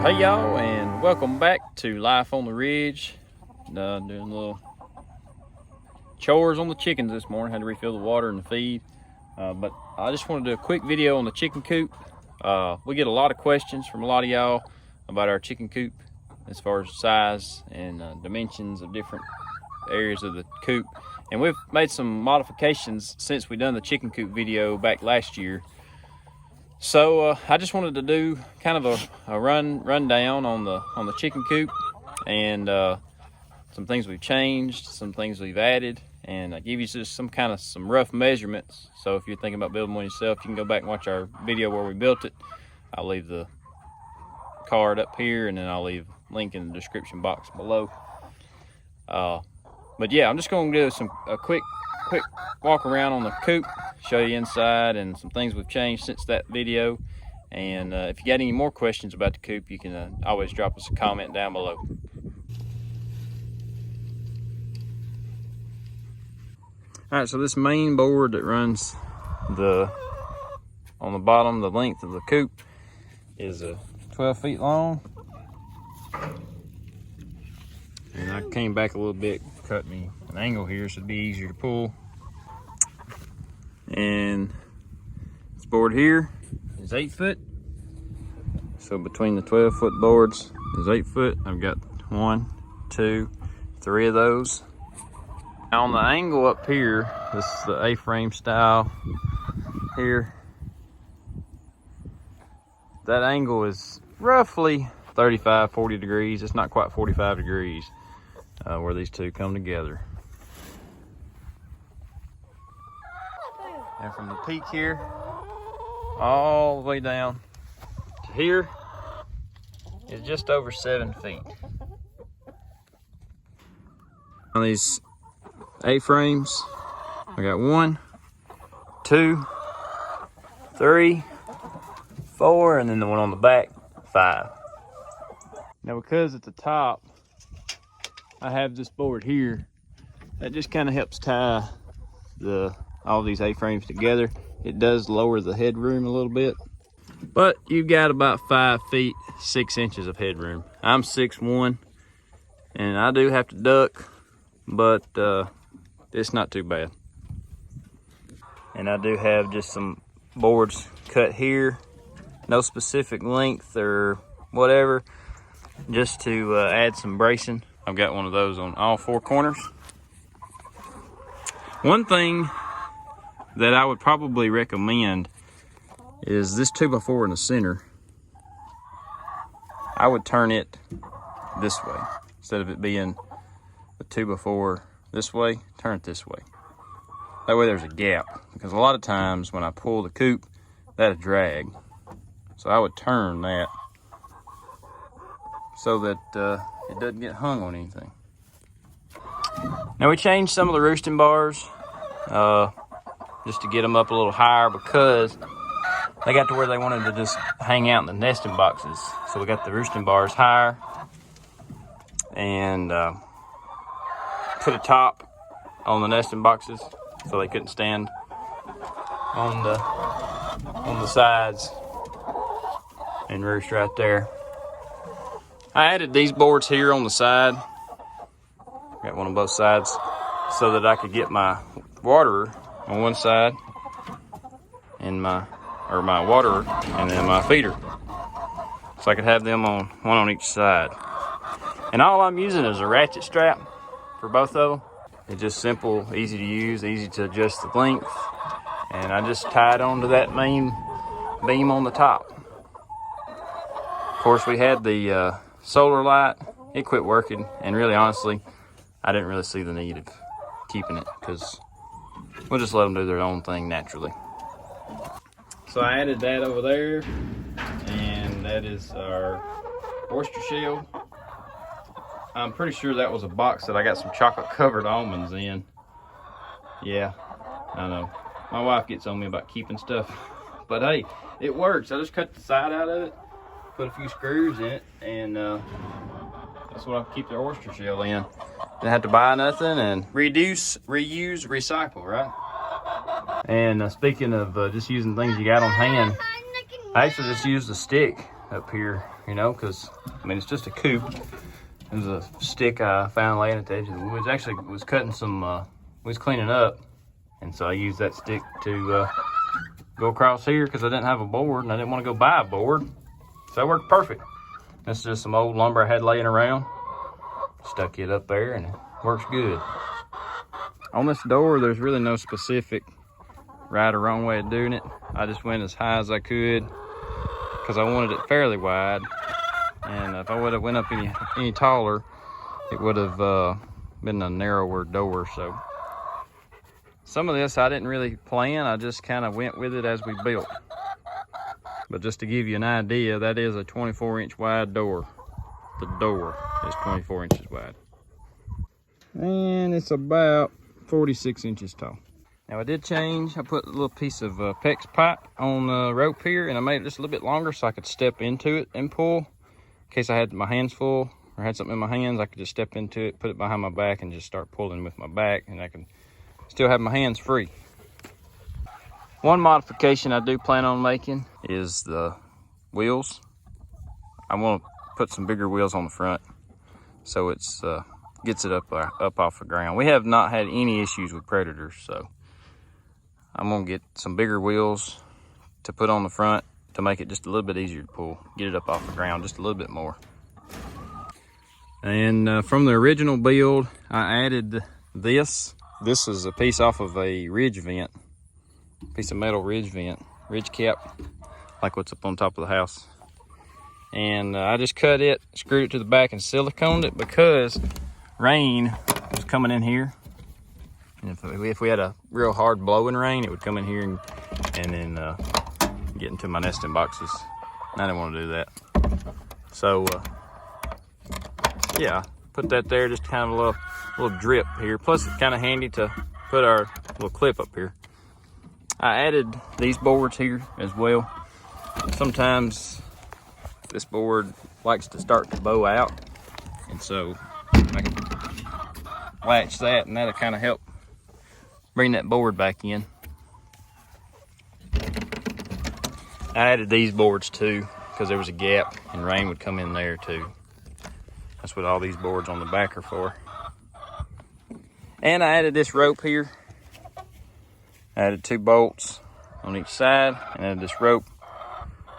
Hey y'all, and welcome back to Life on the Ridge. Doing a little chores on the chickens this morning. Had to refill the water and the feed, but I just want to do a quick video on the chicken coop. We get a lot of questions from a lot of y'all about our chicken coop as far as size and dimensions of different areas of the coop, and we've made some modifications since we done the chicken coop video back last year. So I just wanted to do kind of a rundown on the chicken coop, and some things we've changed, some things we've added, and I give you just some rough measurements. So if you're thinking about building one yourself, you can go back and watch our video where we built it. I'll leave the card up here, and then I'll leave a link in the description box below. But yeah, I'm just going to do a quick walk around on the coop, show you inside and some things we've changed since that video. And if you got any more questions about the coop, you can always drop us a comment down below. All right, so this main board that runs on the bottom, the length of the coop, is 12 feet long. And I came back a little bit, cut me an angle here so it'd be easier to pull. And this board here is 8 foot. So between the 12-foot boards is 8 foot. I've got 1, 2, 3 of those. Now on the angle up here, this is the A-frame style here. That angle is roughly 35, 40 degrees. It's not quite 45 degrees where these two come together. And from the peak here, all the way down to here is just over 7 feet. On these A-frames, I got 1, 2, 3, 4, and then the one on the back, 5. Now because at the top, I have this board here that just kind of helps tie all these A-frames together. It does lower the headroom a little bit, but you've got about 5 feet 6 inches of headroom. I'm 6'1", and I do have to duck, but it's not too bad. And I do have just some boards cut here, no specific length or whatever, just to add some bracing. I've got one of those on all 4 corners. One thing that I would probably recommend is this 2x4 in the center. I would turn it this way instead of it being the 2x4 this way. Turn it this way. That way there's a gap, because a lot of times when I pull the coop, that'll drag. So I would turn that so that it doesn't get hung on anything. Now we changed some of the roosting bars just to get them up a little higher, because they got to where they wanted to just hang out in the nesting boxes. So we got the roosting bars higher, and put a top on the nesting boxes so they couldn't stand on the sides and roost right there. I added these boards here on the side. Got one on both sides so that I could get my waterer on one side and my waterer, and then my feeder. So I could have them one on each side. And all I'm using is a ratchet strap for both of them. It's just simple, easy to use, easy to adjust the length. And I just tied onto that main beam on the top. Of course, we had the solar light. It quit working, and really honestly, I didn't really see the need of keeping it, because we'll just let them do their own thing naturally. So I added that over there, and that is our oyster shell. I'm pretty sure that was a box that I got some chocolate covered almonds in. Yeah, I know. My wife gets on me about keeping stuff, but hey, it works. I just cut the side out of it, put a few screws in it, and that's what I keep the oyster shell in. Didn't have to buy nothing, and reduce, reuse, recycle, right? And speaking of just using things you got on hand, I actually just used a stick up here you know, because, I mean, it's just a coop. It was a stick I found laying at the edge of the woods. Actually, was cutting some, we was cleaning up, and so I used that stick to go across here because I didn't have a board, and I didn't want to go buy a board. So that worked perfect. This is just some old lumber I had laying around. Stuck it up there, and it works good. On this door, there's really no specific right or wrong way of doing it. I just went as high as I could because I wanted it fairly wide. And if I would have went up any taller, it would have been a narrower door. So some of this I didn't really plan. I just kind of went with it as we built. But just to give you an idea, that is a 24-inch wide door. The door is 24 inches wide. And it's about 46 inches tall. Now I did change. I put a little piece of PEX pipe on the rope here, and I made it just a little bit longer so I could step into it and pull. In case I had my hands full or had something in my hands, I could just step into it, put it behind my back, and just start pulling with my back, and I can still have my hands free. One modification I do plan on making is the wheels. I want to put some bigger wheels on the front so it's gets it up off the ground. We have not had any issues with predators, so I'm gonna get some bigger wheels to put on the front to make it just a little bit easier to pull, get it up off the ground just a little bit more. And from the original build, I added this. This is a piece off of a ridge vent, piece of metal ridge vent, ridge cap, like what's up on top of the house. And I just cut it, screwed it to the back, and siliconed it because rain was coming in here. And if we had a real hard blowing rain, it would come in here and then get into my nesting boxes. And I didn't want to do that. So yeah, put that there, just kind of a little drip here. Plus it's kind of handy to put our little clip up here. I added these boards here as well. Sometimes this board likes to start to bow out, and so I can latch that, and that'll kind of help bring that board back in. I added these boards too because there was a gap and rain would come in there too. That's what all these boards on the back are for. And I added this rope here. I added 2 bolts on each side and added this rope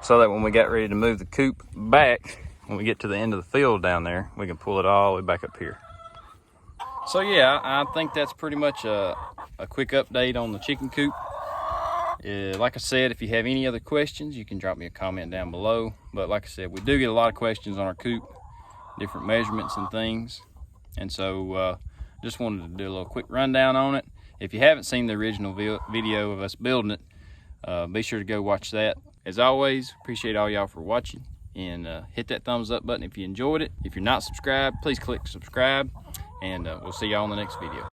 so that when we got ready to move the coop back, when we get to the end of the field down there, we can pull it all the way back up here. So yeah, I think that's pretty much a quick update on the chicken coop. Like I said, if you have any other questions, you can drop me a comment down below. But like I said, we do get a lot of questions on our coop, different measurements and things. And so just wanted to do a little quick rundown on it. If you haven't seen the original video of us building it, be sure to go watch that. As always, appreciate all y'all for watching, and hit that thumbs up button if you enjoyed it. If you're not subscribed, please click subscribe, and we'll see y'all in the next video.